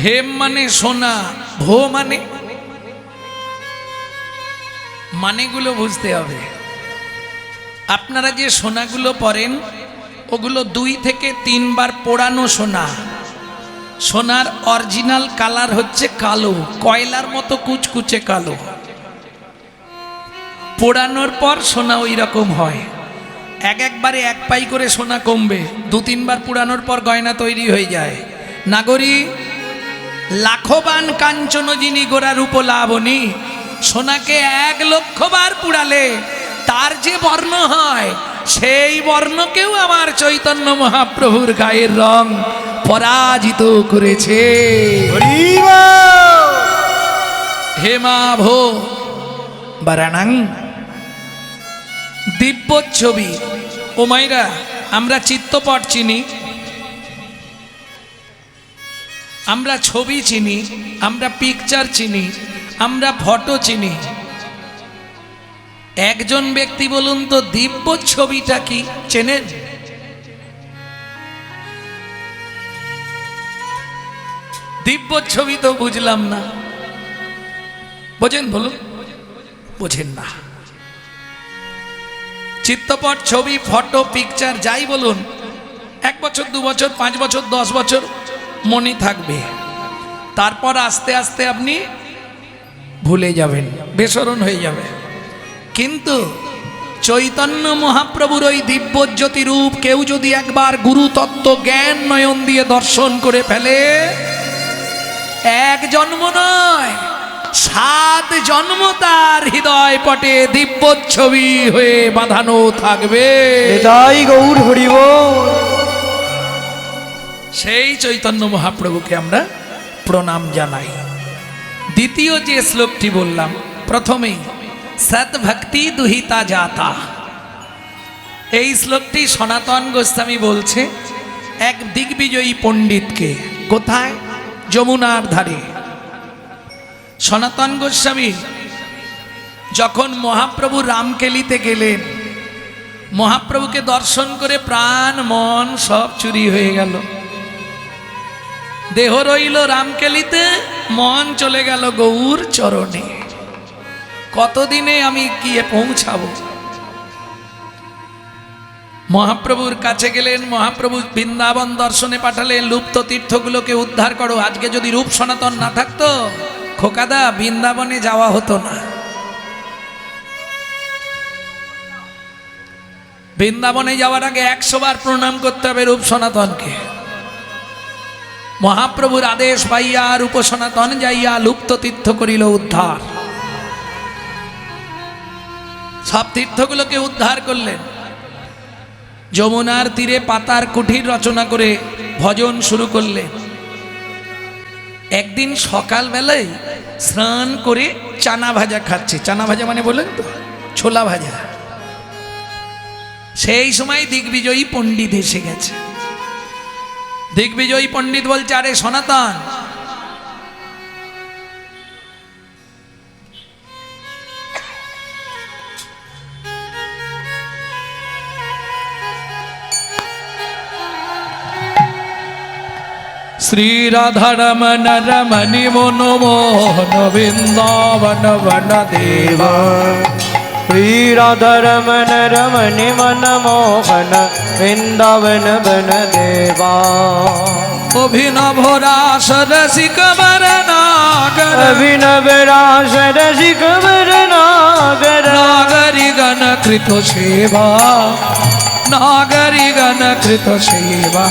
হেম মানে সোনা, ভো মানে মানেগুলো বুঝতে হবে। আপনারা যে সোনাগুলো পরেন ওগুলো 2 থেকে 3 বার পোড়ানো সোনা। সোনার অরিজিনাল কালার হচ্ছে কালো, কয়লার মতো কুচকুচে কালো। পোড়ানোর পর সোনা ওই রকম হয়। একবারে 1 পাই করে সোনা কমবে, 2-3 বার পোড়ানোর পর গয়না তৈরি হয়ে যায়। নাগরী লাখবান কাঞ্চন যিনি গোরা রূপ লাবণী, সোনাকে 1 লক্ষ বার পুড়ালে তার যে বর্ণ হয় সেই বর্ণকেও আমার চৈতন্য মহাপ্রভুর গায়ের রং পরাজিত করেছে। হেমাভো বারাণাং দিব্য ছবি। ও মাইরা, আমরা চিত্তপট চিনি, আমরা ছবি চিনি, আমরা পিকচার চিনি, আমরা ফটো চিনি। একজন ব্যক্তি বলুন তো দিব্য ছবিটা কি চেনেন? দিব্য ছবি তো বুঝলাম না, বোঝেন বলুন? বোঝেন না। চিত্তপট ছবি, ফটো, পিকচার যাই বলুন, 1 বছর 2 বছর 5 বছর 10 বছর মনে থাকবে, তারপর আস্তে আস্তে আপনি ভুলে যাবেন, বেসরণ হয়ে যাবে। কিন্তু চৈতন্য মহাপ্রভুর ওই দিব্য জ্যোতি রূপ কেউ যদি একবার গুরু তত্ত্ব জ্ঞান নয়ন দিয়ে দর্শন করে ফেলে, 1 জন্ম নয় 7 জন্ম তার হৃদয় পটে দিব্য ছবি হয়ে বাঁধানো থাকবে। তাই গৌর হরিব। সেই চৈতন্য মহাপ্রভুকে আমরা প্রণাম জানাই। দ্বিতীয় যে শ্লোকটি বললাম প্রথমেই, সৎ ভক্তি দুহিতা যাতা, এই শ্লোকটি সনাতন গোস্বামী বলছে এক দিগ্বিজয়ী পণ্ডিতকে। কোথায়? যমুনার ধারে। সনাতন গোস্বামী যখন মহাপ্রভু রামকেলিতে গেলেন, মহাপ্রভুকে দর্শন করে প্রাণ মন সব চুরি হয়ে গেল। দেহ রইল রামকেলিতে, মন চলে গেল গৌর চরণে। কতদিনে আমি গিয়ে পৌঁছাবো? মহাপ্রভুর কাছে গেলেন, মহাপ্রভু বৃন্দাবন দর্শনে পাঠালেন, লুপ্ত তীর্থগুলোকে উদ্ধার করো। আজকে যদি রূপ সনাতন না থাকতো, খোকাদা বৃন্দাবনে যাওয়া হতো না। বৃন্দাবনে যাওয়ার আগে 100 বার প্রণাম করতে হবে রূপ সনাতনকে। মহাপ্রভুর আদেশ পাইয়া রূপ সনাতন যাইয়া লুপ্ত তীর্থ করিল উদ্ধার। সব তীর্থগুলোকে উদ্ধার করলেন। যমুনার তীরে পাতার কুঠির রচনা করে ভজন শুরু করলেন। একদিন সকালবেলায় স্নান করে চানা ভাজা খাচ্ছে। চানা ভাজা মানে বলেন তো, ছোলা ভাজা। সেই সময় দিগ্বিজয়ী পণ্ডিত এসে গেছে। দিগ্বিজয়ী পণ্ডিত বলছে, আরে সনাতন, শ্রী রাধা রমন রমণি মনোমোহন বৃন্দাবন বন দেবা, শ্রী রাধা রমন রমণি মনমোহন বৃন্দাবন বন দেবা, অভিনব রাস রসিক বরনাগর, অভিনব রাস রসিক বরনাগর, নাগরি গণ কৃত সেবা, নাগরি গণ কৃত সেবা,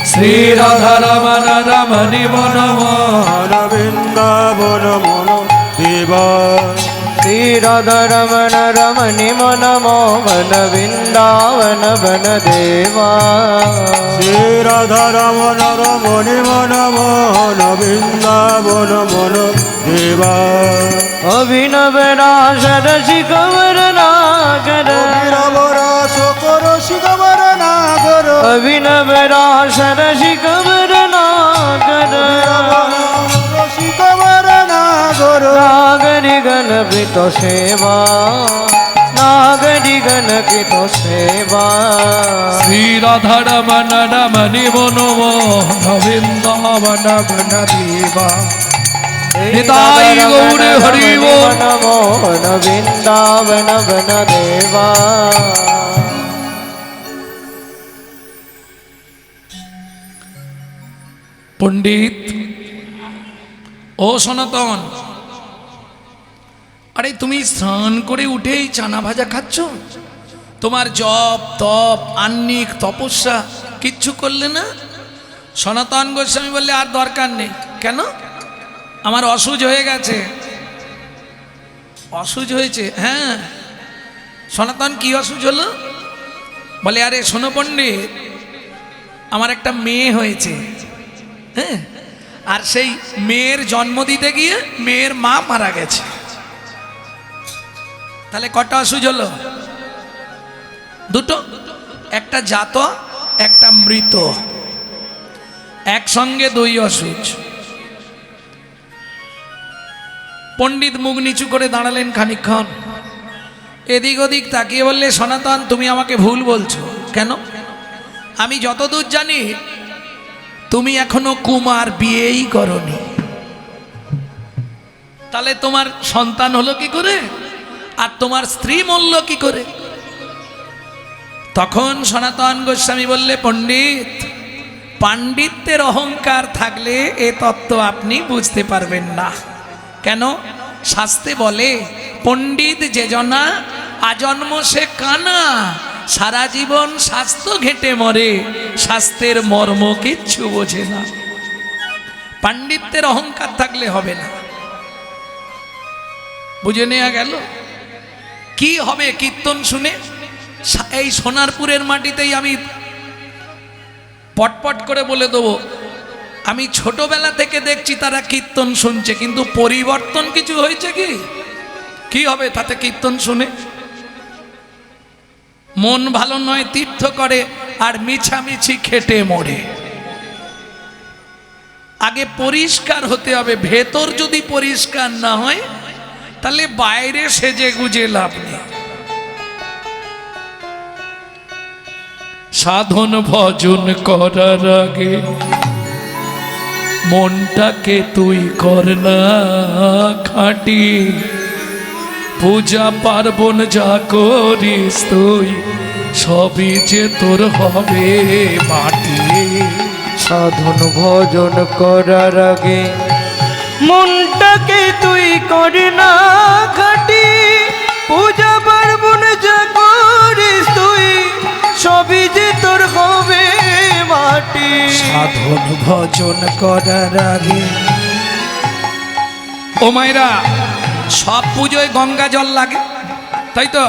শ্রী রাধা রমন রমণি মনোমোহন বৃন্দাবন মন দেবা, শ্রী রাধা রমন রমণি মনমোহন বৃন্দাবন বন দেবা, শ্রী রাধা রমন রমণি মনমোহন বৃন্দাবন মন দেবা, অভিনব রাস রসিক বরনাগর, অভিনব রাস রসিক বরনাগর, অভিনব রাস রসিক বরনাগর, রসিক বরনাগর, নাগরি গণ কৃত সেবা, नागरिगण की तो सेवा श्री राधा रमन रमणि मनोमोहन वृंदावन वन देवा निताई गौर हरि बोल मनमोहन वृंदावन वन देवा पंडित ओ सनातन আরে তুমি স্নান করে উঠেই চানা ভাজা খাচ্ছ তোমার জপ তপ আহ্নিক তপস্যা কিচ্ছু করলে না সনাতন গোস্বামী বললে আর দরকার নেই কেন আমার অসুজ হয়ে গেছে অসুজ হয়েছে হ্যাঁ সনাতন কি অসুজ হলো বলে আরে শোনো পণ্ডিত আমার একটা মেয়ে হয়েছে হ্যাঁ আর সেই মেয়ের জন্ম দিতে গিয়ে মেয়ের মা মারা গেছে তাহলে কটা অসুজ হলো দুটো একটা জাত একটা মৃত একসঙ্গে দুই অসুজ পণ্ডিত মুখ নিচু করে দাঁড়ালেন খানিকক্ষণ এদিক ওদিক তাকিয়ে বললে সনাতন তুমি আমাকে ভুল বলছো কেন আমি যতদূর জানি তুমি এখনো কুমার বিয়েই করনি তাহলে তোমার সন্তান হলো কি করে আর তোমার স্ত্রী মরল কি করে তখন সনাতন গোস্বামী বললে পণ্ডিত পাণ্ডিত্যের অহংকার থাকলে এ তত্ত্ব আপনি বুঝতে পারবেন না কেন শাস্ত্রে বলে পণ্ডিত যে জনা আজন্ম সে কানা সারা জীবন স্বাস্থ্য ঘেঁটে মরে স্বাস্থ্যের মর্ম কিচ্ছু বোঝে না পাণ্ডিত্যের অহংকার থাকলে হবে না বুঝে নেওয়া গেল কি হবে কীর্তন শুনে এই সোনারপুরের মাটিতেই আমি পটপট করে বলে দেবো আমি ছোটবেলা থেকে দেখছি তারা কীর্তন শুনছে কিন্তু পরিবর্তন কিছু হয়েছে কি হবে তাতে কীর্তন শুনে মন ভালো নয় তীর্থ করে আর মিছামিছি খেটে মরে আগে পরিষ্কার হতে হবে ভেতর যদি পরিষ্কার না হয় তাহলে বাইরে সেজে গুজে লাভ নেই সাধন ভজন করার আগে মনটাকে তুই কর না খাঁটি পূজা পার্বণ যা করিস তুই সবই যে তোর হবে মাটি সাধন ভজন করার আগে মনটাকে তুই করি না খাটি পূজা পার্বণ যা করিস তুই সবই যে তোর হবে মাটি সাধন ভজন করার আগে ও মায়েরা সব পুজোয় গঙ্গা জল লাগে তাই তো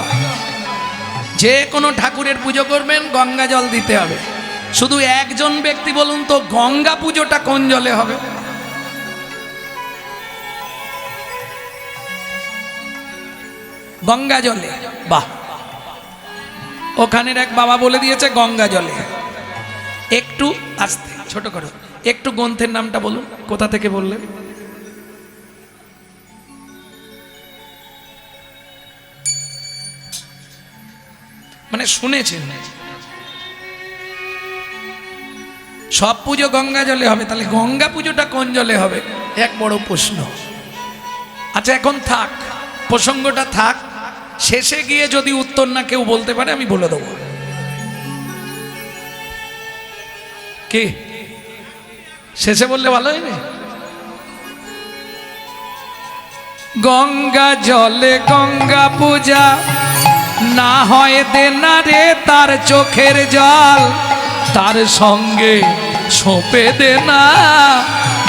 যে কোনো ঠাকুরের পুজো করবেন গঙ্গা জল দিতে হবে শুধু একজন ব্যক্তি বলুন তো গঙ্গা পুজোটা কোন জলে হবে গঙ্গা জলে বাহ ওখানের এক বাবা বলে দিয়েছে গঙ্গা জলে একটু আস্তে ছোট করো একটু গ্রন্থের নামটা বলুন কোথা থেকে বললেন মানে শুনেছেন সব পুজো গঙ্গা জলে হবে তাহলে গঙ্গা পুজোটা কোন জলে হবে এক বড় প্রশ্ন আচ্ছা এখন থাক প্রসঙ্গটা থাক শেষে গিয়ে যদি উত্তর না কেউ বলতে পারে আমি বলে দেবো কি শেষে বললে ভালো হয় না গঙ্গা জলে গঙ্গা পূজা না হয় দেনা রে তার চোখের জল তার সঙ্গে সঁপে দেনা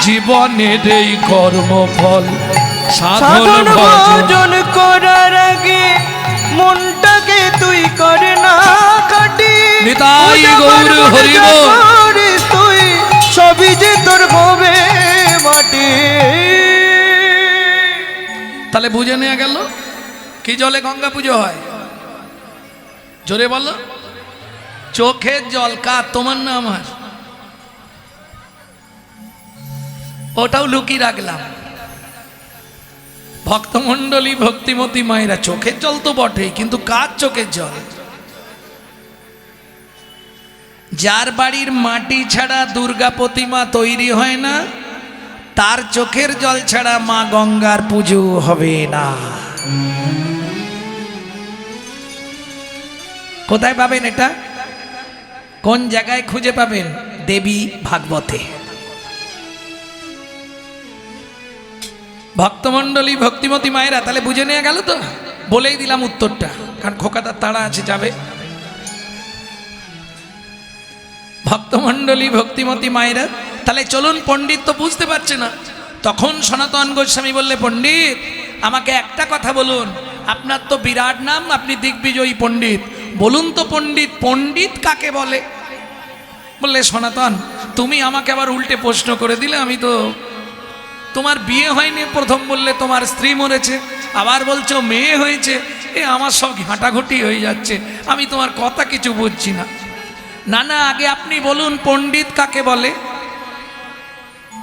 জীবনের এই কর্মফল সাধন ভজন করার আগে মনটাকে তুই করে না খাটি নিতাই গৌর হরি বল করিস তুই সবই যে তোর হবে মাটি তাহলে বুঝে নেওয়া গেল কি জলে গঙ্গা পুজো হয় জোরে বলো চোখের জল কার তোমার না আমার ওটাও লুকিয়ে রাখলাম ভক্তমণ্ডলী ভক্তিমতী মায়েরা, চোখের জল তো বটেই, কিন্তু কার চোখের জল? যার বাড়ির মাটি ছাড়া দুর্গা প্রতিমা তৈরি হয় না, তার চোখের জল ছাড়া মা গঙ্গার পুজো হবে না। কোথায় পাবেন এটা? কোন জায়গায় খুঁজে পাবেন? দেবী ভাগবতে। ভক্তমণ্ডলী ভক্তিমতী মায়েরা, তাহলে বুঝে নেওয়া গেল তো? বলেই দিলাম উত্তরটা, কারণ খোকাদার তাড়া আছে যাবে। ভক্তমণ্ডলী ভক্তিমতী মায়েরা, তাহলে চলুন। পণ্ডিত তো বুঝতে পারছে না। তখন সনাতন গোস্বামী বললে, পণ্ডিত আমাকে একটা কথা বলুন, আপনার তো বিরাট নাম, আপনি দিগ্বিজয়ী পণ্ডিত, বলুন তো পণ্ডিত, পণ্ডিত কাকে বলে? বললে, সনাতন তুমি আমাকে আবার উল্টে প্রশ্ন করে দিলে। আমি তো, তোমার বিয়ে হয়নি, প্রথম বললে তোমার স্ত্রী মরেছে, আবার বলছো মেয়ে হয়েছে, আমার সব ঘাঁটাঘুটি হয়ে যাচ্ছে, আমি তোমার কথা কিছু বুঝছি না। না না, আগে আপনি বলুন পণ্ডিত কাকে বলে?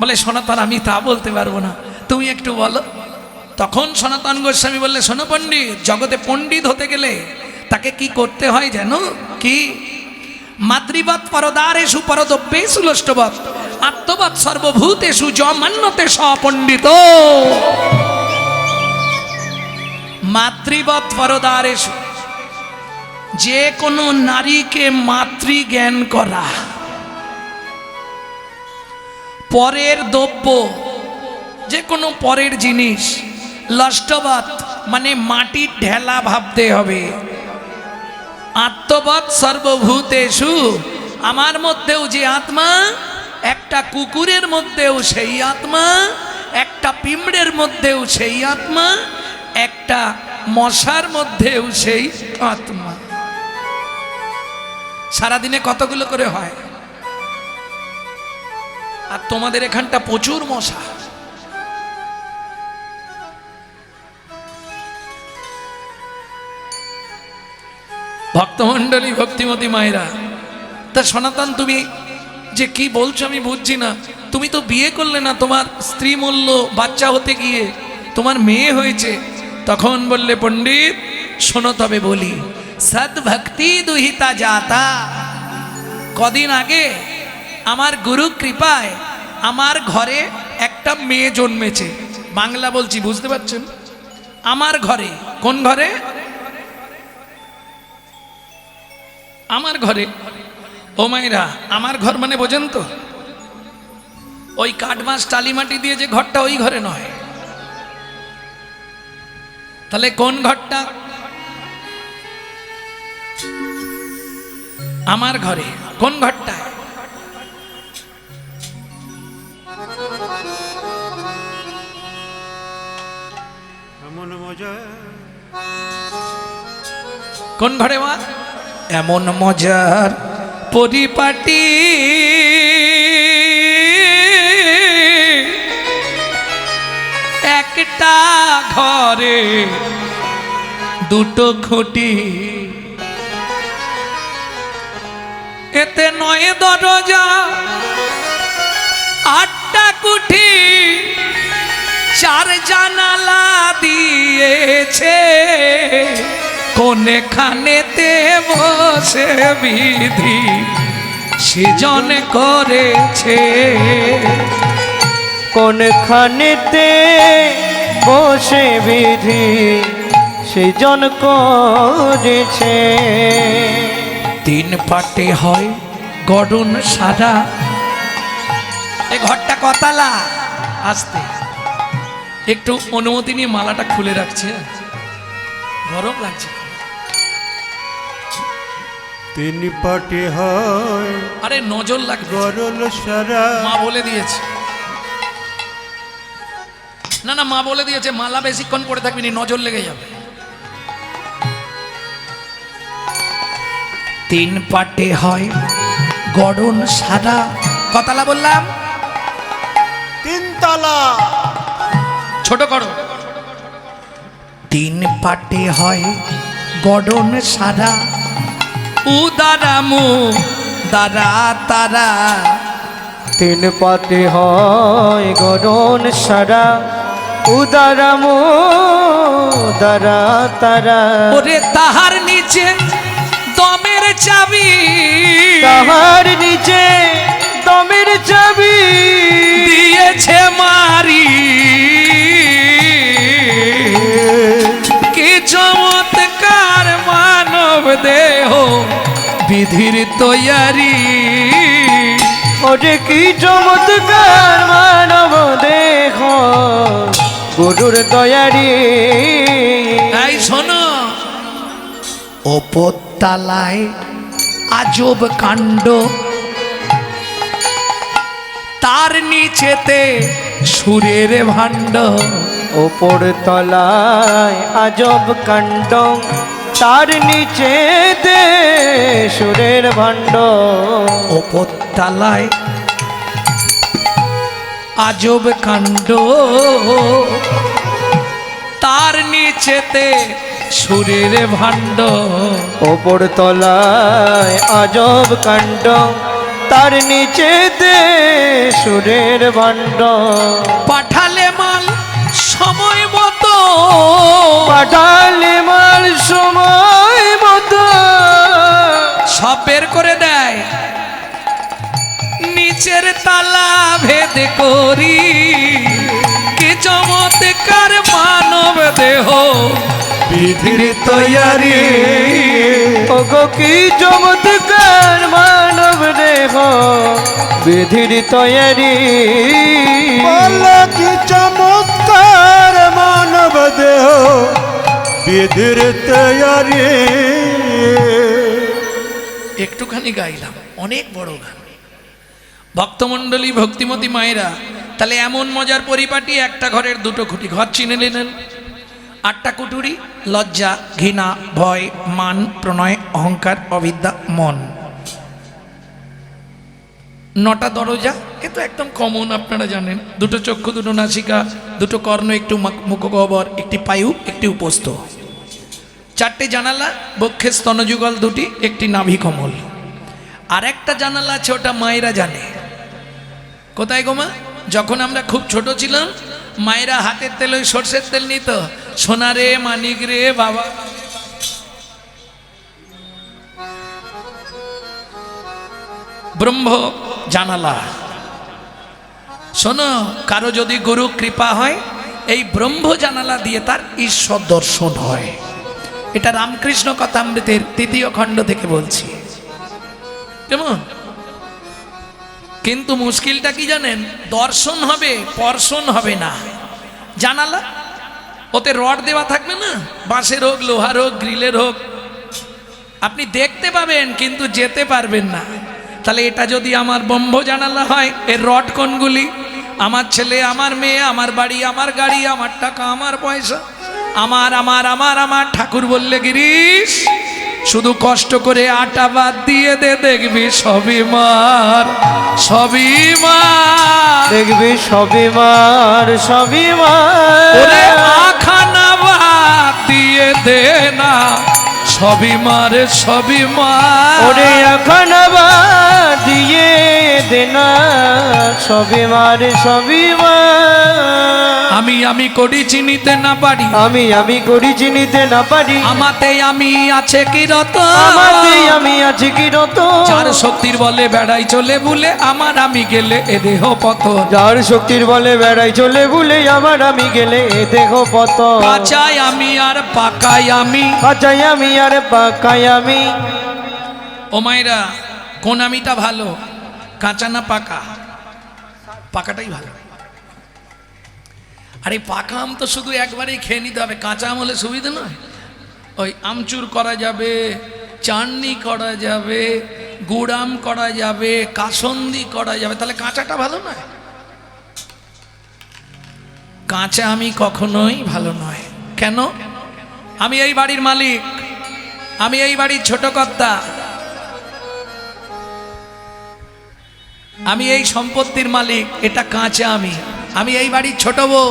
বলে, সনাতন আমি তা বলতে পারবো না, তুমি একটু বলো। তখন সনাতন গোস্বামী বললে, শোনো পণ্ডিত, জগতে পণ্ডিত হতে গেলে তাকে কি করতে হয় জানো? কি? মাতৃবৎ পরদারেষু পরদ্রব্যেষু লষ্টবৎ আত্মবৎ সর্বভূতেষু যমান্যতে সপণ্ডিত। মাতৃবৎ পরদারেষু, যে কোনো নারীকে মাতৃ জ্ঞান করা। পরের দ্রব্য, যে কোনো পরের জিনিস, লষ্টবৎ মানে মাটির ঢেলা ভাবতে হবে। আত্মবৎ সর্বভূতেষু, আমার মধ্যেও যে আত্মা, একটা কুকুরের মধ্যেও সেই আত্মা, একটা পিঁমড়ের মধ্যেও সেই আত্মা, একটা মশার মধ্যেও সেই আত্মা। সারাদিনে কতগুলো করে হয়? আর তোমাদের এখানটা প্রচুর মশা। ভক্তমণ্ডলী ভক্তিমতী মায়েরা, তা সনাতন তুমি যে কি বলছো আমি বুঝছি না। তুমি তো বিয়ে করলে না, তোমার স্ত্রী মূল্য বাচ্চা হতে গিয়ে তোমার মেয়ে হয়েছে। তখন বললে, পণ্ডিত শোনো তবে বলি, সদ্ভক্তি দুহিতা যাতা। কদিন আগে আমার গুরু কৃপায় আমার ঘরে একটা মেয়ে জন্মেছে। বাংলা বলছি, বুঝতে পারছেন? আমার ঘরে। কোন ঘরে? আমার ঘরে। ও মাইরা, আমার ঘর মানে বোঝেন তো? ওই কাঠবাঁশ টালিমাটি দিয়ে যে ঘরটা, ওই ঘরে নয়। তাহলে কোন ঘরটা? আমার ঘরে। কোন ঘরটা? কোন ঘরে মা? এমন মজার পরিপাটি, একটা ঘরে দুটো খুঁটি, এতে 9 দরজা 8টা কুঠি, 4 জানালা দিয়েছে, কোনখানেতে বসে বিধি সৃজন করেছে। কোনখানেতে বসে বিধি সৃজন করেছে। 3 পাটে হয় গড়ন সারা। এই ঘরটা কতালা? আসতে একটু অনুমতি নিয়ে মালাটা খুলে রাখছে, গরম লাগছে। 3 পাটে হয়, আরে নজর লাগবে, গড়ন সারা। মা বলে দিয়েছে। না না, মা বলে দিয়েছে মালা বেশিক্ষণ পড়ে থাকবি না, নজর লেগে যাবে। 3 পাটে হয় গড়ন সারা। কতলা বললাম? 3 তলা। ছোট করো। 3 পাটে হয় গড়ন সারা, উদারামু দারা তারা। 3 পাটে হয় গড়ন সারা, উদারাম উদারা তারা ওরে তাহার নিচে দমের চাবি, তাহার নিচে দমের চাবি দিয়েছে মারি। কি চমৎকার মানব দেহ বিধির তৈয়ারি। ওরে কি চমৎকার মানব দেহ গুরুর তৈয়ারি। এই শোনো, ওপরতলায় আজব কাণ্ড, তার নিচেতে সুরের ভাণ্ড। ওপর তলায় আজব কাণ্ড, তার নিচেতে সুরের ভাণ্ড। ওপরতলায় আজব কাণ্ড, তার নিচেতে সুরের ভাণ্ড। ওপর তলায় আজব কাণ্ড, তার নিচেতে সুরের ভাণ্ড। পাঠালে মাল সময় মতো, পাঠালে মাল সময় মতো সব বের করে দেয়। নিচের তালা ভেদ করি, কি চমৎকার মানব দেহ বিধির তৈয়ারি। ওগো কি চমৎকার মানব দেহ বিধির তৈয়ারি। বলো কি চমৎকার মানব দেহ বিধির তৈয়ারি। একটুখানি গাইলাম, অনেক বড় গান। ভক্তমণ্ডলী, ভক্তিমতী মায়েরা, তাহলে এমন মজার পরিপাটি, একটা ঘরের দুটো খুঁটি। ঘর চিনে নিলেন, 8টা কুটুরি: লজ্জা, ঘৃণা, ভয়, মান, প্রণয়, অহংকার, অবিদ্যা, মন। 9টা দরজা, এ তো একদম কমন, আপনারা জানেন। 2টো চক্ষু, 2টো নাসিকা, 2টো কর্ণ, একটু মুখগহ্বর, একটি পায়ু, একটি উপস্থ। 4টে জানালা, বক্ষে স্তনযুগল 2টি, একটি নাভি কমল। আর একটা জানালা আছে, ওটা মায়েরা জানে। কোথায় গো মা? যখন আমরা খুব ছোট ছিলাম, মায়েরা হাতের তেল, ওই সর্ষের তেল নিত। সোনা রে, মানিক রে বাবা, ব্রহ্ম জানালা। শোনো, কারো যদি গুরু কৃপা হয়, এই ব্রহ্ম জানালা দিয়ে তার ঈশ্বর দর্শন হয়। এটা রামকৃষ্ণ কথামৃতের 3য় খণ্ড থেকে বলছি, কেমন? কিন্তু মুশকিলটা কি জানেন? দর্শন হবে, পর্শন হবে না। জানালা, ওতে রড দেওয়া থাকবে না, বাঁশের হোক, লোহার হোক, গ্রিলের হোক। আপনি দেখতে পাবেন কিন্তু যেতে পারবেন না। তাহলে এটা যদি আমার ব্রহ্ম জানালা হয়, এর রড কোনগুলি? আমার ছেলে, আমার মেয়ে, আমার বাড়ি, আমার গাড়ি, আমার টাকা, আমার পয়সা, আমার আমার আমার আমার। ঠাকুর বললে, গিরিশ শুধু কষ্ট করে আটা বাদ দিয়ে দে, দেখবি সবই মার, সবই মার। দেখবি সবই মার, সবই মার। ওরে আখানা বাদ দিয়ে দে না, সবই মার, সবই মার। ওরে এখন আবার দিয়ে দে না, সবই মার, সবই মার। আমি আমি করি চিনিতে না পারি, আমি করি চিনিতে না পারি। আমাতে আমি আছে কি রত, আমাতে আমি আছি কি রত। যার শক্তির বলে বেড়াই চলে ভুলে, আমার আমি গেলে এ দেহ পত। যার শক্তির বলে বেড়াই চলে ভুলে, আমার আমি গেলে এ দেহ পত। কাঁচাই আমি আর পাকাই আমি, কাঁচাই আমি আর পাকাই আমি। ও মায়েরা, কোন আমিটা ভালো, কাঁচা না পাকা? পাকাটাই ভালো। আরে পাকা আম তো শুধু একবারেই খেয়ে নিতে হবে, কাঁচা আম হলে সুবিধা নয়। ওই আমচুর করা যাবে, চাটনি করা যাবে, গুড়াম করা যাবে, কাসন্দি করা যাবে, তাহলে কাঁচাটা ভালো নয়? কাঁচা আমি কখনোই ভালো নয়। কেন? আমি এই বাড়ির মালিক, আমি এই বাড়ির ছোট কর্তা, আমি এই সম্পত্তির মালিক। এটা কাঁচা আমি। আমি এই বাড়ির ছোট বউ,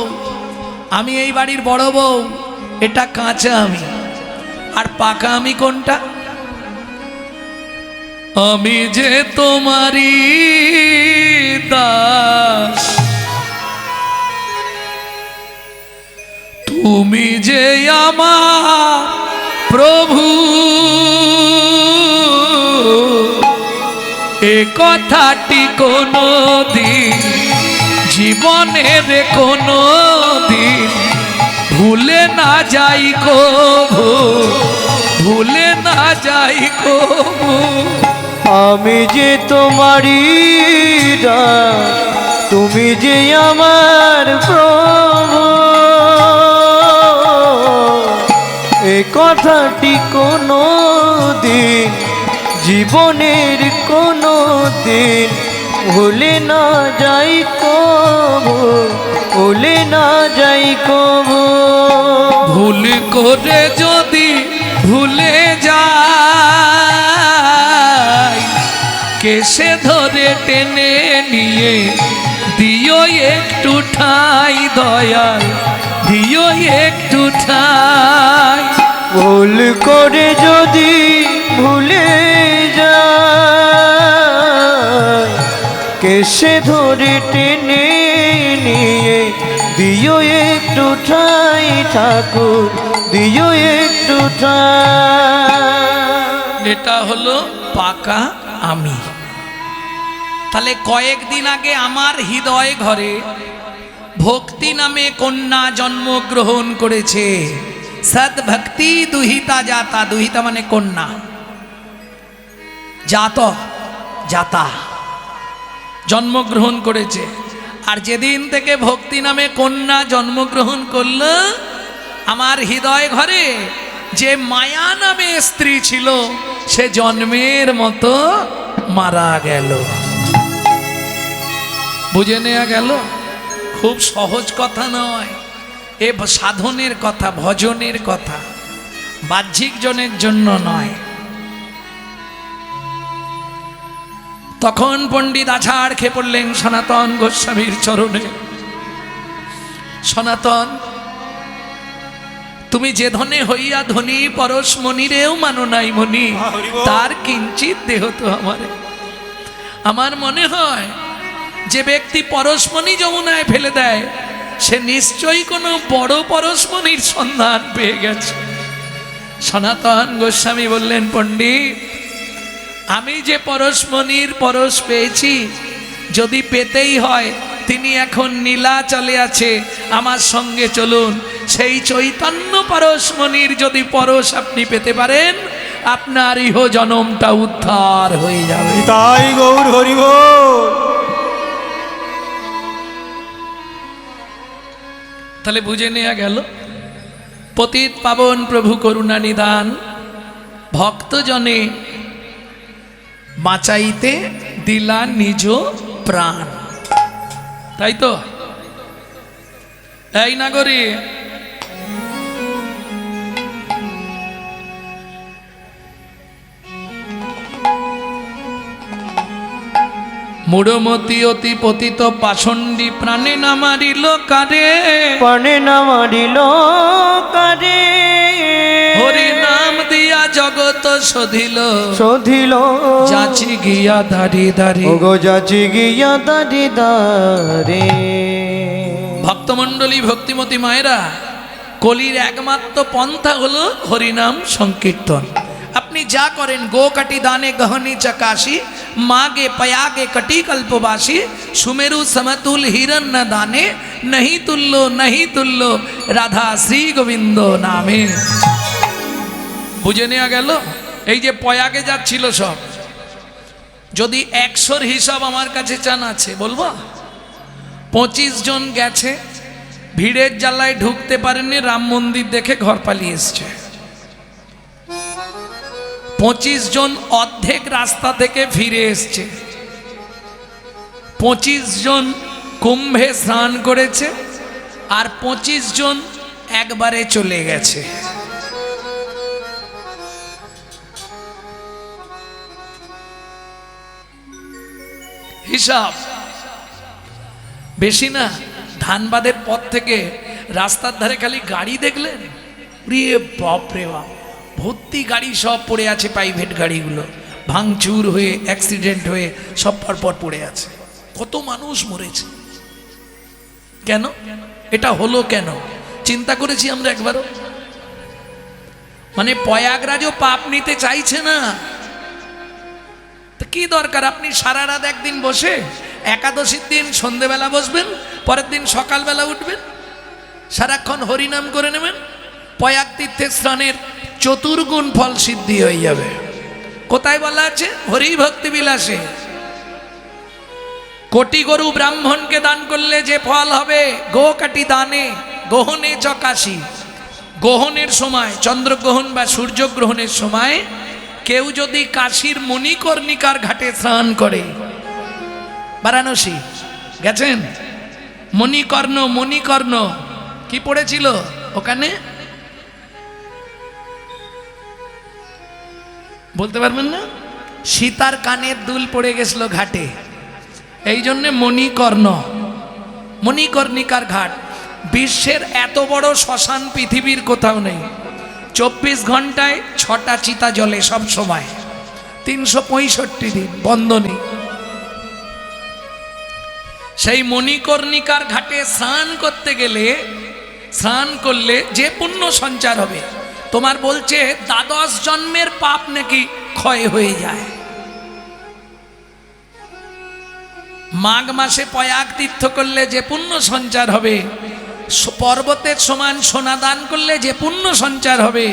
আমি এই বাড়ির বড় বউ, এটা কাঁচা আমি। আর পাকা আমি কোনটা? আমি যে তোমারই দাস, তুমি যে আমার প্রভু, এ কথাটি কোনো দিন জীবনের কোনো দিন ভুলে না যাই কভু, ভুলে না যাই কভু। আমি যে তোমারই দাস, তুমি যে আমার প্রভু, এ কথাটি কোনো দিন জীবনের কোনো দিন ভুলে না যাই কভু, ভুলে না যাই কভু। ভুল করে যদি ভুলে যাই, কেসে ধরে টেনে নিয়ে দিও একটু ঠাই দয়াল, দিও একটু ঠাই। ভুল করে যদি ভুলে যায়, কেসে ধরে টেনে নিয়ে দিও একটু ঠাই ঠাকুর, দিও একটু ঠাই। এটা হলো পাকা আমি। তাহলে কয়েকদিন আগে আমার হৃদয় ঘরে ভক্তি নামে কন্যা জন্মগ্রহণ করেছে। সদ্ভক্তি দুহিতা জাতা, দুহিতা মানে কন্যা, জাত জাতা, জন্মগ্রহণ করেছে। আর যেদিন থেকে ভক্তি নামে কন্যা জন্মগ্রহণ করল, আমার হৃদয় ঘরে যে মায়া নামে স্ত্রী ছিল সে জন্মের মতো মারা গেল। বুঝে নেওয়া গেল? খুব সহজ কথা নয়, এ সাধনের কথা, ভজনের কথা, বাহ্যিক জনের জন্য নয়। তখন পণ্ডিত আছাড় খেয়ে পড়লেন সনাতন গোস্বামীর চরণে। সনাতন, তুমি যে ধনে হইয়া ধনী পরশমণিরেও মানো নাই মনি, তার কিঞ্চিত দেহ তো আমারে। আমার মনে হয় যে ব্যক্তি পরশমণি যমুনায় ফেলে দেয় সে নিশ্চয়ই কোনো বড় পরশমণির সন্ধান পেয়ে গেছে। সনাতন গোস্বামী বললেন, পণ্ডিত, আমি যে পরশমণির পরশ পেয়েছি, যদি পেতেই হয় তিনি এখন নীলাচলে আছে, আমার সঙ্গে চলুন। সেই চৈতন্য পরশমণির যদি পরশ আপনি পেতে পারেন, আপনার ইহ জনমটা উদ্ধার হয়ে যাবে। তাই গৌর হরি বল। তাহলে বুঝে নেওয়া গেল, পতিত পাবন প্রভু করুণা নিদান, ভক্তজনে বাঁচাইতে দিলা নিজ প্রাণ। তাই তো? এই নাগরী, মূঢ়মতি অতি পতিত পাষণ্ডী প্রাণে না মারিল কারে, প্রাণে না মারিল কারে। হরি নাম দিয়া জগত শোধিল, শোধিল যাচি গিয়া দাঁড়ি দাঁড়ি। ওগো যাচি গিয়া দাঁড়ি দাঁড়ে। ভক্তমণ্ডলী, ভক্তিমতী মায়েরা, কলির একমাত্র পন্থা হলো হরিনাম সংকীর্তন। আপনি যা করেন, গো কাটি দানে গহনি চকাশি, মাগে পয়াগে কটি কল্পবাসী, সুমেরু সমতুল হিরণ ন দানে, नहीं तुल्लो नहीं तुल्लो রাধা শ্রী গোবিন্দ নামে। বুঝে নেওয়া গেল? এই যে পয়াগে যাচ্ছিল সব, যদি 100-র হিসাব আমার কাছে চান আছে বলবো। 25 জন গেছে, ভিড়ের জ্বালায় ঢুকতে পারেনি, রাম মন্দির দেখে ঘর পালিয়ে এসছে। 25 জন অর্ধেক রাস্তা থেকে ফিরে এসছে। 25 জন কুম্ভে স্নান করেছে, আর 25 জন একবারে চলে গেছে। হিসাব বেশি না। ধানবাদের পথ থেকে রাস্তার ধারে খালি গাড়ি দেখলেন, প্রিয় বাপ রে বাপ, ভর্তি গাড়ি সব পড়ে আছে, প্রাইভেট গাড়িগুলো ভাঙচুর হয়ে, অ্যাক্সিডেন্ট হয়ে সব পরপর পড়ে আছে। কত মানুষ মরেছে। কেন এটা হলো? কেন? চিন্তা করেছি আমরা একবারও? মানে প্রয়াগরাজও পাপ নিতে চাইছে না। তো কি দরকার, আপনি সারা রাত একদিন বসে একাদশীর দিন সন্ধেবেলা বসবেন, পরের দিন সকালবেলা উঠবেন, সারাক্ষণ হরিনাম করে নেবেন, প্রয়াগ তীর্থে স্নানের চতুর্গুণ ফল সিদ্ধি হয়ে যাবে। কোথায় বলা আছে? হরি ভক্তি বিলাসে। কোটি গরু ব্রাহ্মণকে দান করলে যে ফল হবে, গো কাটি দানে গ্রহণে চকাশি। গ্রহণের সময়, চন্দ্রগ্রহণ বা সূর্যগ্রহণের সময় কেউ যদি কাশীর মণিকর্ণিকার ঘাটে স্নান করে, বারাণসী গেছেন? মণিকর্ণ কি পড়েছিল ওখানে? বলতে পারবেন না? সীতার কানের দুল পড়ে গেছিল ঘাটে, এই জন্যে মণিকর্ণিকার ঘাট। বিশ্বের এত বড় শ্মশান পৃথিবীর কোথাও নেই। 24 ঘন্টায় 6টা চিতা জ্বলে সব সময়, 365 দিন বন্ধ নেই। সেই মণিকর্ণিকার ঘাটে স্নান করতে গেলে, স্নান করলে যে পুণ্য সঞ্চার হবে, তোমার বলছে 12 জন্মের পাপ নাকি ক্ষয় হয়ে যায়। মাঘ মাসে প্রয়াগ তীর্থ করলে যে পুণ্য সঞ্চার হবে, পর্বতের সমান সোনা দান করলে যে পুণ্য সঞ্চার হবে,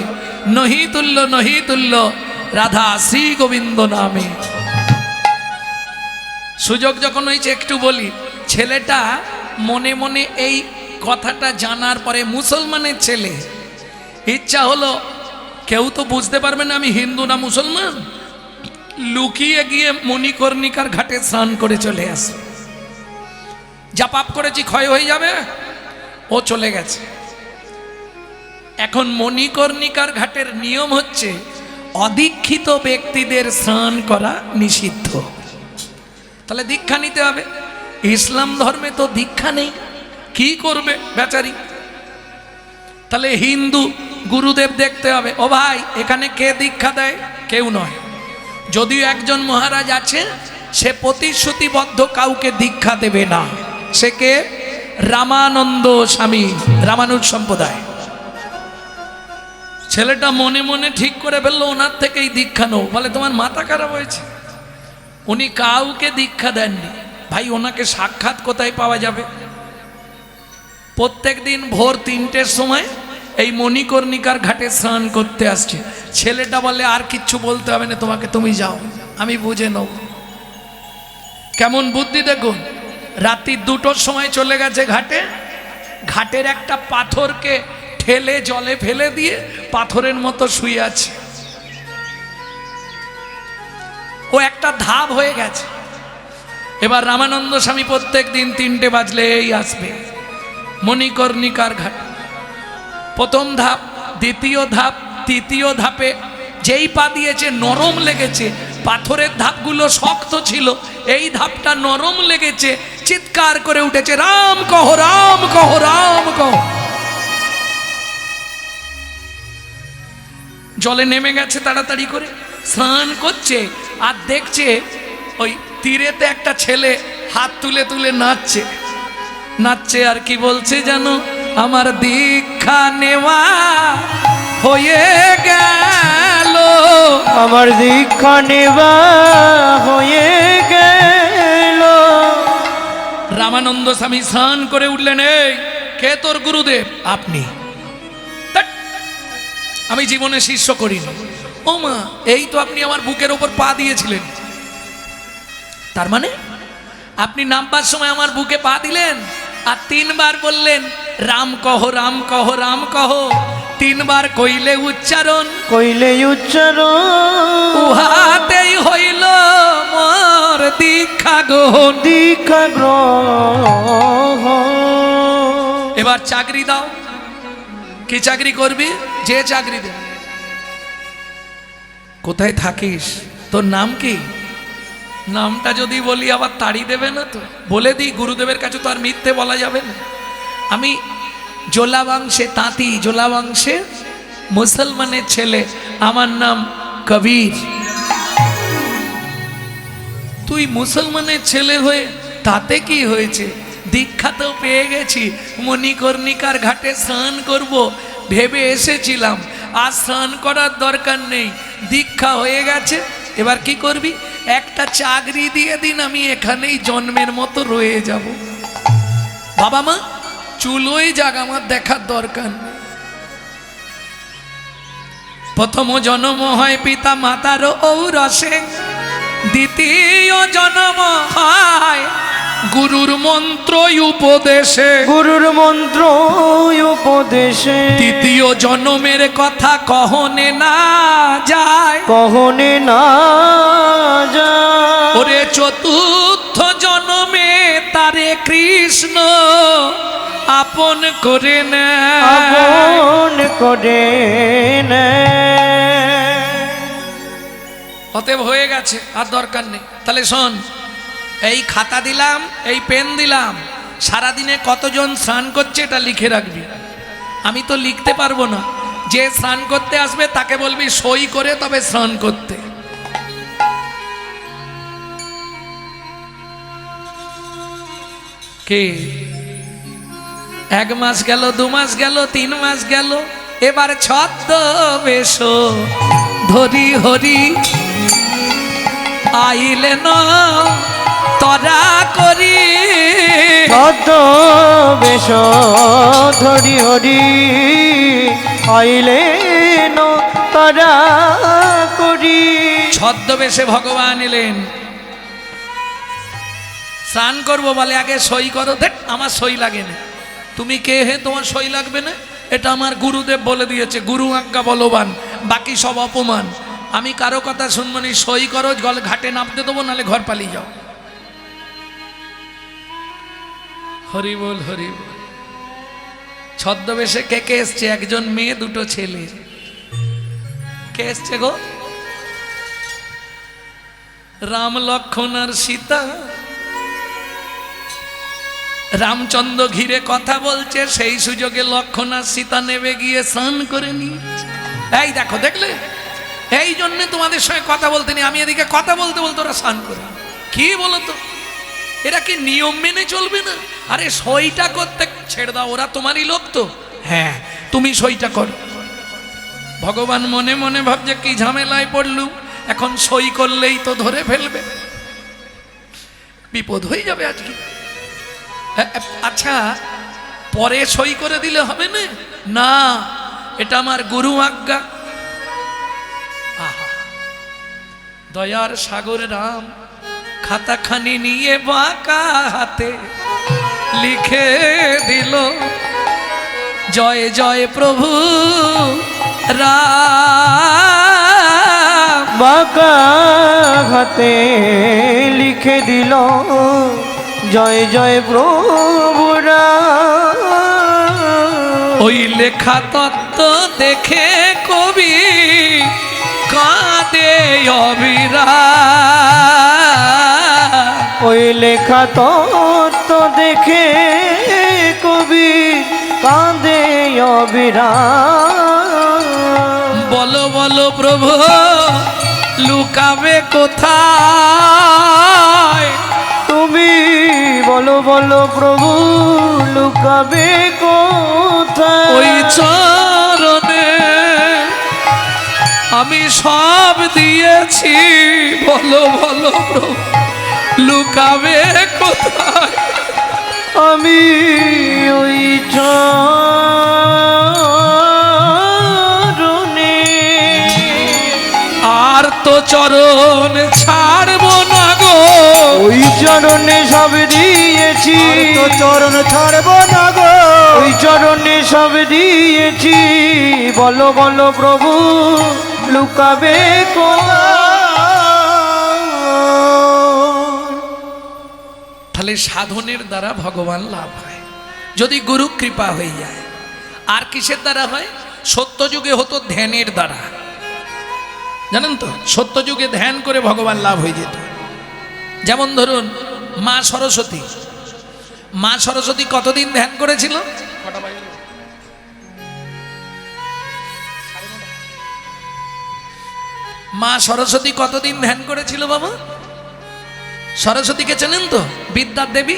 নহি তুল্য রাধা শ্রী গোবিন্দ নামে। সুযোগ যখন হয়েছে একটু বলি, ছেলেটা মনে মনে এই কথাটা জানার পরে, মুসলমানের ছেলে, ইচ্ছা হলো কেউ তো বুঝতে পারবে না আমি হিন্দু না মুসলমান, লুকিয়ে গিয়ে মণিকর্ণিকার ঘাটে স্নান করে চলে আসে। যা পাপ করেছি ক্ষয় হয়ে যাবে, ও চলে গেছে। এখন মণিকর্ণিকার ঘাটের নিয়ম হচ্ছে অদীক্ষিত ব্যক্তিদের স্নান করা নিষিদ্ধ। তাহলে দীক্ষা নিতে হবে। ইসলাম ধর্মে তো দীক্ষা নেই, কি করবে বেচারি? তাহলে হিন্দু গুরুদেব দেখতে হবে। ও ভাই, এখানে কে দীক্ষা দেয়? কেউ নয়। যদিও একজন মহারাজ আছে, সে প্রতিশ্রুতিবদ্ধ কাউকে দীক্ষা দেবে না। সে কে? রামানন্দ স্বামী, রামানুজ সম্প্রদায়। ছেলেটা মনে মনে ঠিক করে ফেললো ওনার থেকেই দীক্ষা নেও। বলে তোমার মাথা খারাপ হয়েছে? উনি কাউকে দীক্ষা দেননি। ভাই, ওনাকে সাক্ষাৎ কোথায় পাওয়া যাবে? প্রত্যেক দিন ভোর 3টের সময় এই মণিকর্ণিকার ঘাটে স্নান করতে আসছে। ছেলেটা বলে আর কিচ্ছু বলতে হবে না তোমাকে, তুমি যাও, আমি বুঝে নেব। কেমন বুদ্ধি দেখুন। রাত্রি 2টোর সময় চলে গেছে ঘাটে, ঘাটের একটা পাথরকে ঠেলে জলে ফেলে দিয়ে পাথরের মতো শুয়ে আছে। ও একটা ধাপ হয়ে গেছে। এবার রামানন্দ স্বামী প্রত্যেক দিন 3টে বাজলেই আসবে মণিকর্ণিকার ঘাট। প্রথম ধাপ, দ্বিতীয় ধাপ, তৃতীয় ধাপে যেই পা দিয়েছে নরম লেগেছে। পাথরের ধাপগুলো শক্ত ছিল, এই ধাপটা নরম লেগেছে। চিৎকার করে উঠেছে, রাম কহ, রাম কহ, রাম কহ। জলে নেমে গেছে তাড়াতাড়ি করে, স্নান করছে আর দেখছে ওই তীরেতে একটা ছেলে হাত তুলে তুলে নাচছে। নাচছে আর কি বলছে জানো? আমার দীক্ষা নেওয়া হয়ে গেল, আমার দীক্ষা নেওয়া হয়ে গেল। রামানন্দ স্বামী স্নান করে উঠলেন। এই কে তোর গুরুদেব? আপনি। ধ্যাৎ, আমি জীবনে শিষ্য করিনি। ও মা, এই তো আপনি আমার বুকের ওপর পা দিয়েছিলেন। তার মানে আপনি নামবার সময় আমার বুকে পা দিলেন আর 3 বার বললেন রাম কহ, রাম কহ, রাম কহ। 3 বার কইলে উচ্চারণ, কইলে উচ্চারণ, উহাতেই হইল মোর দীক্ষা গ্রহণ। দীক্ষা গ্রহণ। এবার চাকরি দাও। কি চাকরি করবি? যে চাকরি দে। কোথায় থাকিস? তোর নাম কি? নামটা যদি বলি আবার তাড়ি দেবে না তো? বলে দিই, গুরুদেবের কাছে তো আর মিথ্যে বলা যাবে না। আমি জোলা বংশে তাঁতি, জোলা বংশে মুসলমানের ছেলে, আমার নাম কবির। তুই মুসলমানের ছেলে হয়ে তাতে কি হয়েছে? দীক্ষা তো পেয়ে গেছি, মণিকর্ণিকার ঘাটে স্নান করব ভেবে এসেছিলাম, আর স্নান করার দরকার নেই, দীক্ষা হয়ে গেছে। এবার কি করবি? একটা চাকরি দিয়ে দিন, আমি এখানেই জন্মের মতো রয়ে যাব। বাবা মা চুলোই যাক, আমার দেখার দরকার নেই। প্রথম জন্ম হয় পিতা মাতার ঔরসে, দ্বিতীয় জন্ম হয় গুরুর মন্ত্র উপদেশে, গুরুর মন্ত্র উপদেশে, তৃতীয় জন্মের কথা কহনে না যায়, কহনে না যায়। ওরে চতুর্থ জন্মে তারে কৃষ্ণ আপন করে নেয়, আপন করে নেয়। অতএব হয়ে গেছে, আর দরকার নেই। তাহলে শোন, এই খাতা দিলাম, এই পেন দিলাম, সারাদিনে কতজন স্নান করছে এটা লিখে রাখবি। আমি তো লিখতে পারবো না, যে স্নান করতে আসবে তাকে বলবি সই করে তবে স্নান করতে। কে 1 মাস গেল, 2 মাস গেল, 3 মাস গেল, এবার ছদ্মবেশ ধরি হরি আইলেন তরা করি, ছদ্মবেশ ধরি হরি আইলেন তারা করি। ছদ্মবেশে ভগবান এলেন, স্নান করবো বলে আগে সই করো। দেখ আমার সই লাগে না। তুমি কে হে তোমার সই লাগবে না? এটা আমার গুরুদেব বলে দিয়েছে, গুরু আজ্ঞা বলবান, বাকি সব অপমান। আমি কারো কথা শুনবো নি, সই করো, ঘাটে নামতে দেবো, নাহলে ঘর পালিয়ে যাও। হরি বল হরি বল। ছদ্মবেশে কে কে এসছে? একজন মেয়ে, 2টো ছেলে। কে এসছে গো? রাম লক্ষ্মণ আর সীতা। রামচন্দ্র ঘিরে কথা বলছে, সেই সুযোগে লক্ষ্মণ আর সীতা নেমে গিয়ে স্নান করে নিয়েছে। এই দেখো, দেখলে? এই জন্য তোমাদের সঙ্গে কথা বলতে নেই, আমি এদিকে কথা বলতে বলতে ওরা স্নান করে। কি বলতো, এরা কি নিয়ম মেনে চলবে না? আরে সইটা করতে ছেড়ে দাও, ওরা তোমারই লোক তো। হ্যাঁ, তুমি সইটা করো। ভগবান মনে মনে ভাবছে কি ঝামেলায় পড়লুম, এখন সই করলেই তো ধরে ফেলবে, বিপদ হয়ে যাবে আজকে। আচ্ছা, পরে সই করে দিলে হবে না? না, এটা আমার গুরু আজ্ঞা। আহা, দয়ার সাগর রাম খাতাখানি নিয়ে বাঁকা হাতে লিখে দিল, জয় জয় প্রভু রাম। বাঁকা হাতে লিখে দিল, জয় জয় প্রভু রাম। ওই লেখা তত্ত্ব দেখে কবি কাঁদে অবিরাম। ওই লেখা তত্ত্ব দেখে কবি কাঁদে অবিরাম। বলো বলো প্রভু লুকাবে কোথায়? তুমি বলো বলো প্রভু লুকাবে কোথায়? ওই চরণে আমি সব দিয়েছি, বলো বলো প্রভু লুকাবে কোথায়? আমি ওই চরণে, আর তো চরণ ছাড়বো না গো, ওই চরণে সব দিয়েছি, তো চরণ ছাড়বো না গো, ওই চরণে সব দিয়েছি, বলো বলো প্রভু লুকাবে কোথায়? তাহলে সাধনের দ্বারা ভগবান লাভ হয়, যদি গুরু কৃপা হয়ে যায়। আর কিসের দ্বারা হয়? সত্যযুগে হতো ধ্যানের দ্বারা, জানেন তো? সত্যযুগে ধ্যান করে ভগবান লাভ হয়ে যেত। যেমন ধরুন মা সরস্বতী, মা সরস্বতী কতদিন ধ্যান করেছিল? মা সরস্বতী কতদিন ধ্যান করেছিল বাবা? সরস্বতীকে চেনেন তো? বিদ্যার দেবী।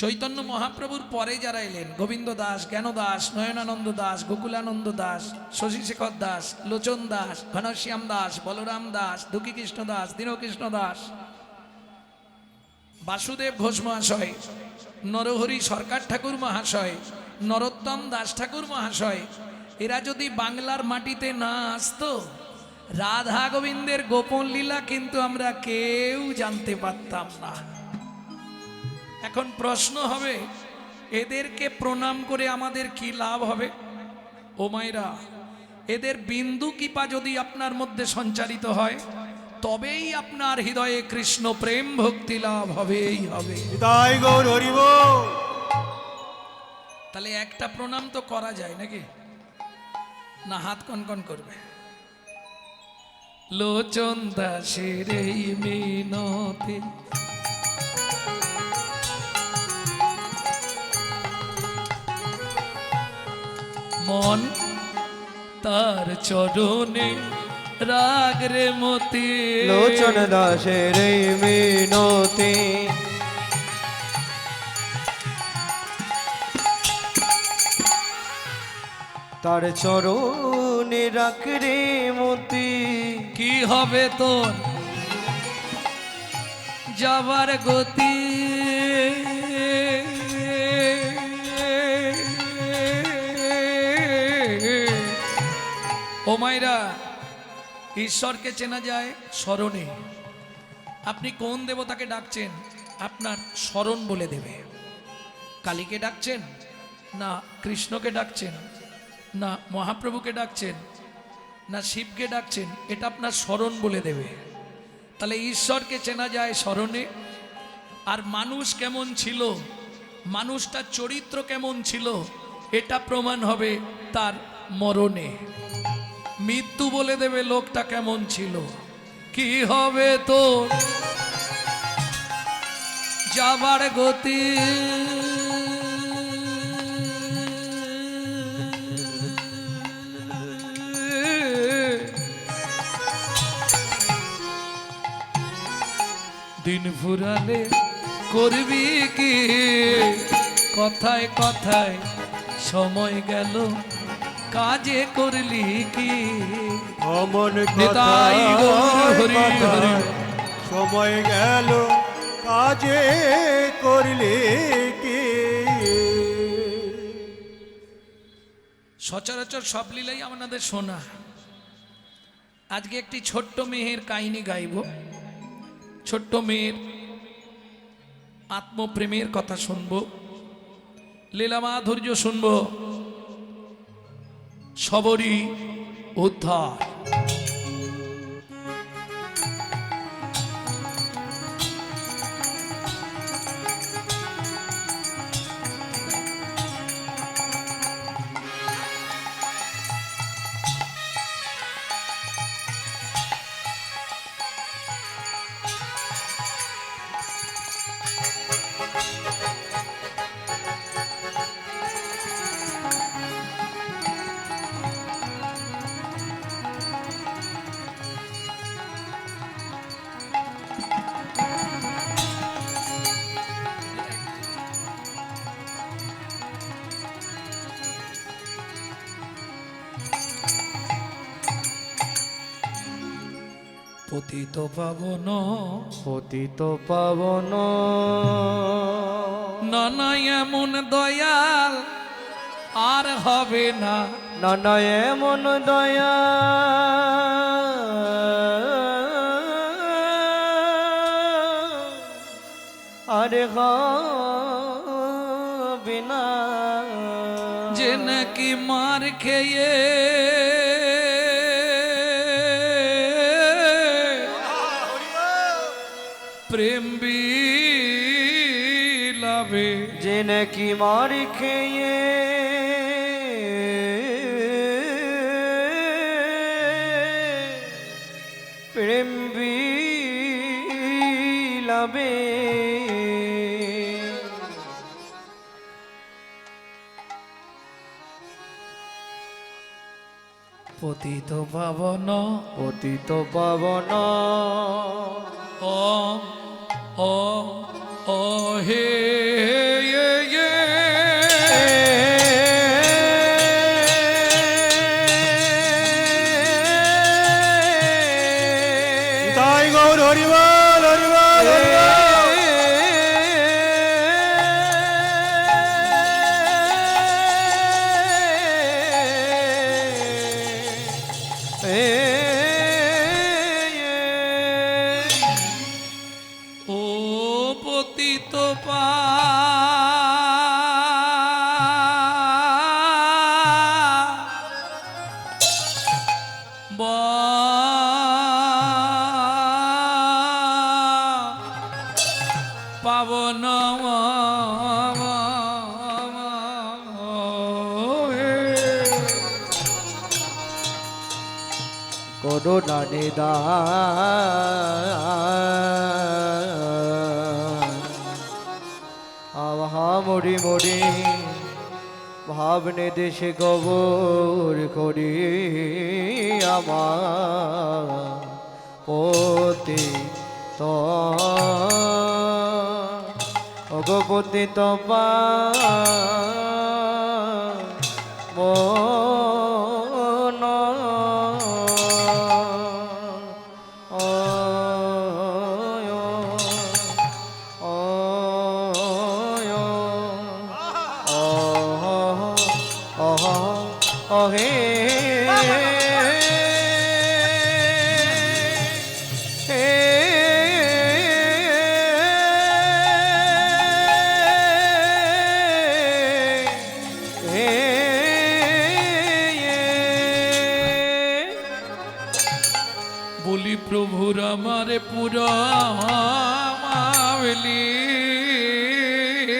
চৈতন্য মহাপ্রভুর পরে যারা এলেন, গোবিন্দ দাস, জ্ঞান দাস, নয়নানন্দ দাস, গোকুলানন্দ দাস, শশীশেখর দাস, লোচন দাস, ঘনশ্যাম দাস, বলরাম দাস, দুঃখীকৃষ্ণ দাস, দীনকৃষ্ণ দাস, বাসুদেব ঘোষ মহাশয়, নরহরি সরকার ঠাকুর মহাশয়, নরোত্তম দাস ঠাকুর মহাশয়, এরা যদি বাংলার মাটিতে না আসতো, রাধা গোবিন্দের গোপন লীলা কিন্তু আমরা কেউ জানতে পারতাম না। এখন প্রশ্ন হবে, এদেরকে প্রণাম করে আমাদের কি লাভ হবে? ও মায়েরা, এদের বিন্দু কৃপা যদি আপনার মধ্যে সঞ্চারিত হয়, তবেই আপনার হৃদয়ে কৃষ্ণ প্রেম ভক্তি লাভ হবেই হবে। তাই গৌর হরি বল। তাহলে একটা প্রণাম তো করা যায় নাকি? না হাত কনকন করবে? লোচন দাসের এই মিনতি মন তার চরণে রাগ রে মতি। লোচন দাসের এই মিনতি তার চরণে রাখ রে মতি। কি হবে তোর যাবার গতি? ও মাইরা, ঈশ্বরকে চেনা যায় স্মরণে। আপনি কোন দেবতাকে ডাকছেন, আপনার স্মরণ বলে দেবে। কালীকে ডাকছেন না কৃষ্ণকে ডাকছেন, না মহাপ্রভুকে ডাকছেন, না শিবকে ডাকছেন, এটা আপনার স্মরণ বলে দেবে। তাহলে ঈশ্বরকে চেনা যায় স্মরণে। আর মানুষ কেমন ছিল, মানুষটার চরিত্র কেমন ছিল, এটা প্রমাণ হবে তার মরণে। মৃত্যু বলে দেবে লোকটা কেমন ছিল। কি হবে তো যাবার গতি? দিন ফুরালে করবি কি? কথায় কথায় সময় গেল, কাজে করলি কি? অমন নিতাই গৌর হরি হরি। সময় গেল, কাজে করলে কি? সচরাচর সব লীলাই আমাদের শোনা। আজকে একটি ছোট্ট মেয়ের কাহিনী গাইব। ছোট্ট মেয়ের আত্মপ্রেমের কথা শুনব, লীলা মাধুর্য শুনব, সবরই উদ্ধার। পতিত পাবন পতিত পাবন নানা এমন দয়াল আর হবে না। নানা এমন দয়া আরে হবে না। যে নাকি মার খেয়ে প্রেম বিলাবে, যে নাকি মার খেয়ে প্রেম বিলাবে। পতিত পাবন পতিত পাবন ও ও ও হে করুণা নিদান আহা মরি মরি ভাবনে দেশে কবর করি আমার পতি তো অগপতি তপা মন অহে বলি প্রভুর আমারে পুরা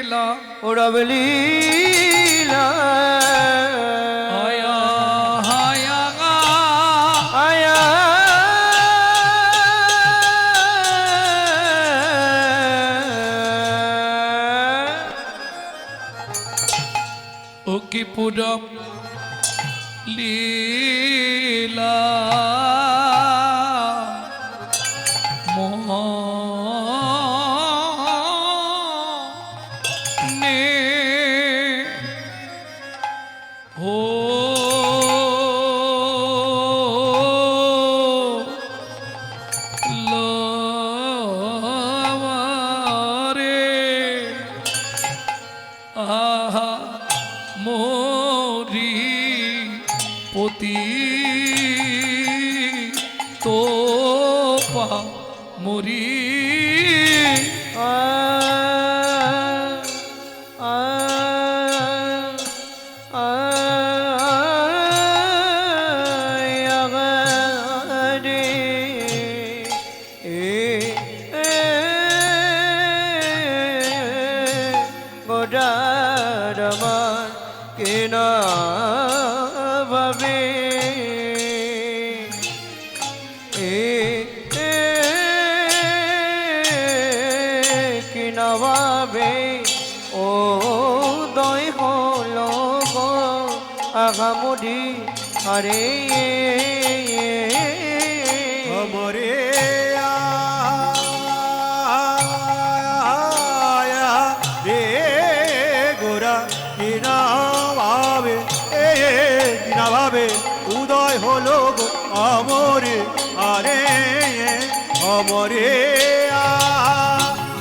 লীলা ওরা বলিলা আয়া হায়া গা আয়া ও কি পুরা লীলা মনে হো লরে আহা মোরি পতি তো পা মরি গোডারমান কেনা ভাবে কিনা ভাবে ও দয় হলো গো আগামুডি আরে हमरे आया रे गोरा কিনা ভাবে কিনা ভাবে উদয় হলো গো আমরে আরে আমরে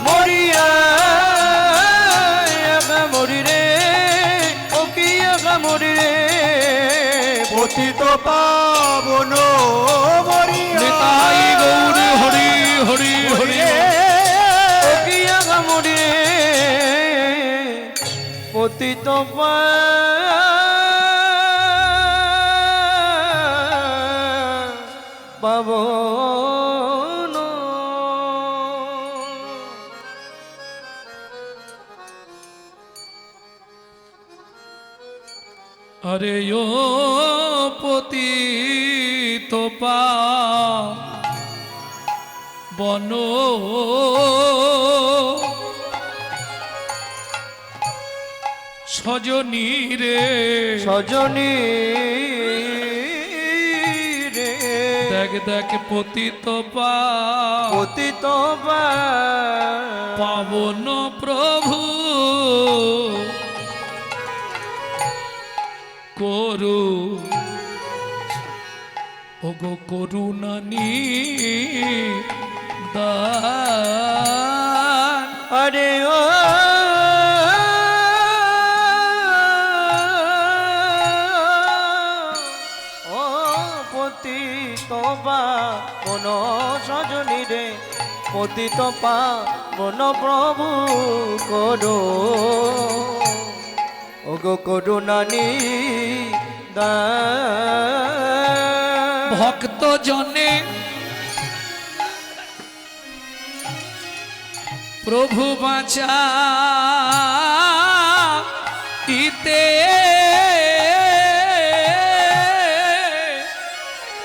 মরিয়া মরি রে ও কি মরি রে পতিত পাবন মরিয়া নিতাই গৌর হরি হরি হরি ও কি মরি রে পতিত পাবন আরে ও পতি তোপা বন সজনী রে সজনী রে দেখ দেখ পতি তোপা পতিত পাবন প্রভু করু ওগো করুণানি দান আরে ও ও পতিত মন সজনী রে পতিত মন প্রভু করো ওগো করুণানি দান ভক্ত জনে প্রভু বাঁচা ইতে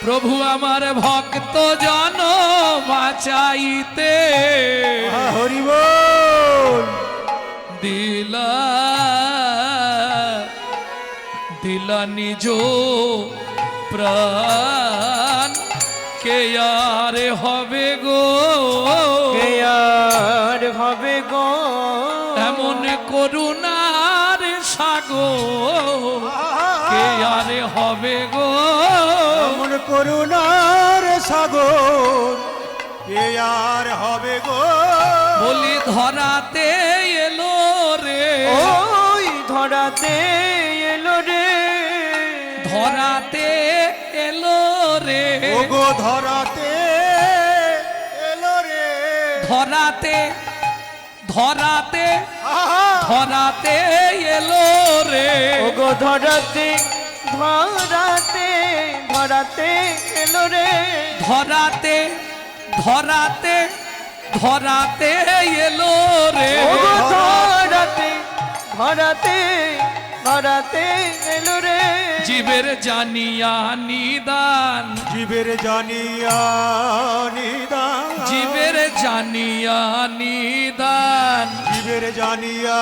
প্রভু আমার ভক্ত জন বাঁচাইতে হরি বল। দিলা দিলা নিজ প্রাণ কে আর হবে গো, কে আর হবে গো, এমন করুণার সাগর কে আর হবে গো, এমন করুণার সাগর কে আর হবে গো। বলি ধরাতে এলো রে, ওই ধরাতে এলো রে, ধরাতে এলো রে, ওগো ধরাতে এলো রে, ধরাতে ধরাতে আহা! ধরাতে এলো রে, ওগো ধরাতে ধরাতে ধরাতে এলো রে, ধরাতে ধরাতে ধরাতে এলো রে, ওগো ধরাতে ধরাতে ধরাতে এলো রে, জীবের জানিয়া নিদান, জীবের জানিয়া নিদান, জীবের জানিয়া নিদান, জীবের জানিয়া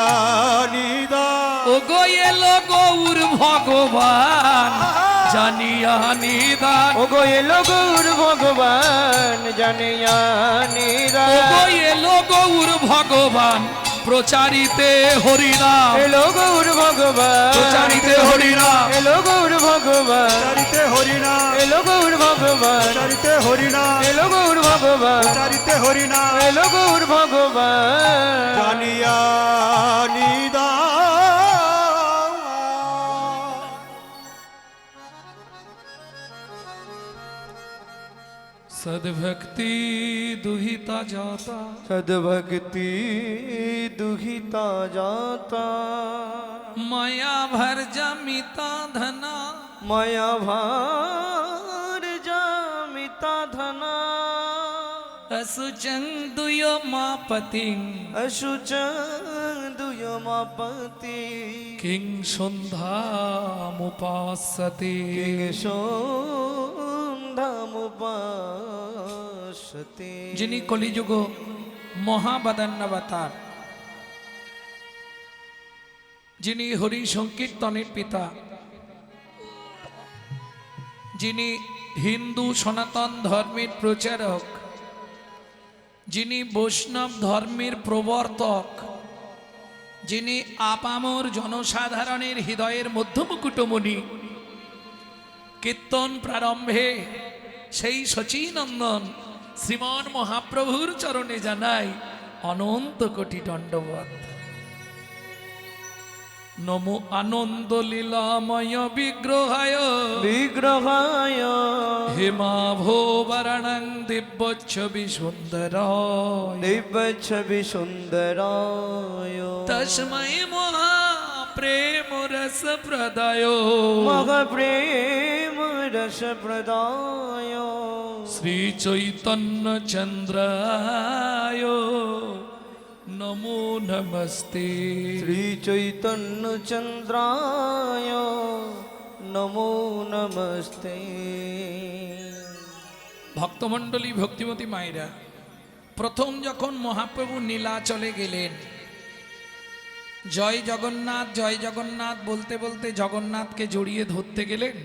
নিদান, ও গো এলো গৌর ভগবান জানিয়া নিদান, ওগো এলো গৌর ভগবান জানিয়া ও নিদান, গো এলো গৌর ভগবান প্রচারিতে হরিনাম, এলো গৌর ভগবান প্রচারিতে হরিনাম, এলো গৌর ভগবান, চারিতে হরিনাম, এলো গৌর ভগবান, চারিতে হরিনাম, এলো গৌর ভগবান, চারিতে হরিনাম, এলো গৌর ভগবান জানিয়া নিদান। সদ্ভক্তি দুহিতা যাতা, सद्भक्ति दुहिता जाता, माया भर जमिता धना, माया भार जामिता धना, असुचंग दुयो मापतिं, अशुचन्दुयमापति किं सन्धामुपासते, किंसोन्धामुपासते, যিনি কলিযুগ মহাবাদান্নবতার, যিনি হরি সংকীর্তনের পিতা, যিনি হিন্দু সনাতন ধর্মের প্রচারক, যিনি বৈষ্ণব ধর্মের প্রবর্তক, যিনি আপামর জনসাধারণের হৃদয়ের মধ্যমকুটমণি, কীর্তন প্রারম্ভে সেই শচীনন্দন শ্রীমন মহাপ্রভুর চরণে জানাই অনন্ত কোটি দণ্ডবত। নমো আনন্দ লীলাময় বিগ্রহায়, विग्रहाय হেমাভোবরণং দিব্যচ্ছবি সুন্দরায়, दिव्यच्छवि सुन्दराय তস্मै মহাপ্রেম রস প্রদায়, महाप्रेम रसप्रदाय শ্রী চৈতন্য চন্দ্রায় নমো নমস্তে। श्रीचैतन्यचन्द्राय नमो नमस्ते। ভক্তমণ্ডলী ভক্তিমতী মায়েরা, প্রথম যখন মহাপ্রভু নীলাচলে গেলেন, জয় জগন্নাথ বলতে বলতে জগন্নাথকে জড়িয়ে ধরতে গেলেন,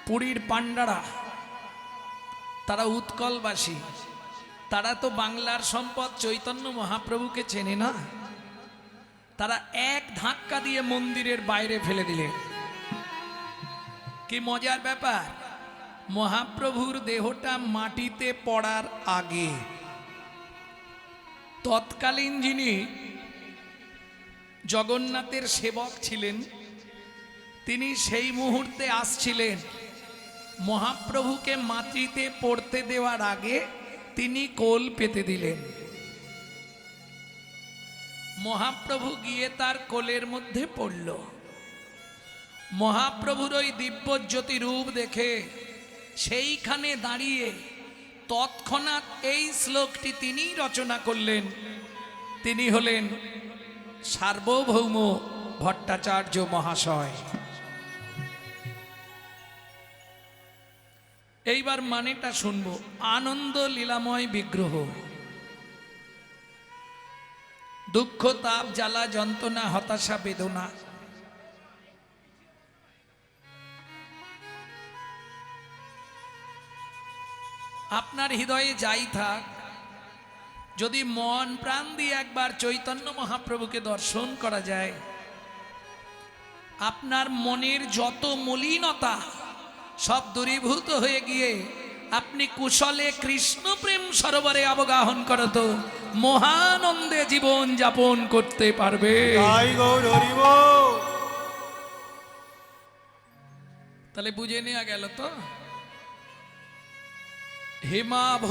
পুরীর পাণ্ডারা, তারা উৎকলবাসী, তারা তো বাংলার সম্পদ চৈতন্য মহাপ্রভুকে চেনে না, তারা এক ধাক্কা দিয়ে মন্দিরের বাইরে ফেলে দিলেন। কি মজার ব্যাপার, মহাপ্রভুর দেহটা মাটিতে পড়ার আগে তৎকালীন যিনি জগন্নাথের সেবক ছিলেন, তিনি সেই মুহূর্তে আসছিলেন। মহাপ্রভুকে মাটিতে পড়তে দেওয়ার আগে তিনি কোল পেতে দিলেন। মহাপ্রভু গিয়ে তার কোলের মধ্যে পড়ল। মহাপ্রভুর ওই দিব্যজ্যোতি রূপ দেখে সেইখানে দাঁড়িয়ে তৎক্ষণাৎ এই শ্লোকটি তিনি রচনা করলেন। তিনি হলেন সার্বভৌম ভট্টাচার্য মহাশয়। এইবার মানেটা শুনবো। আনন্দ লীলাময় বিগ্রহ, দুঃখ তাপ জ্বালা যন্ত্রণা হতাশা বেদনা, আপনার হৃদয়ে যাই থাক, যদি মন প্রাণ দিয়ে একবার চৈতন্য মহাপ্রভুকে দর্শন করা যায়, আপনার মনের যত মলিনতা সব দূরীভূত হয়ে গিয়ে আপনি কুশলে কৃষ্ণ প্রেম সরোবরে অবগাহন করত মহানন্দে জীবন যাপন করতে পারবে। তাই গৌর হরি বল। তাহলে বুঝে নেওয়া গেল তো। হেমাভ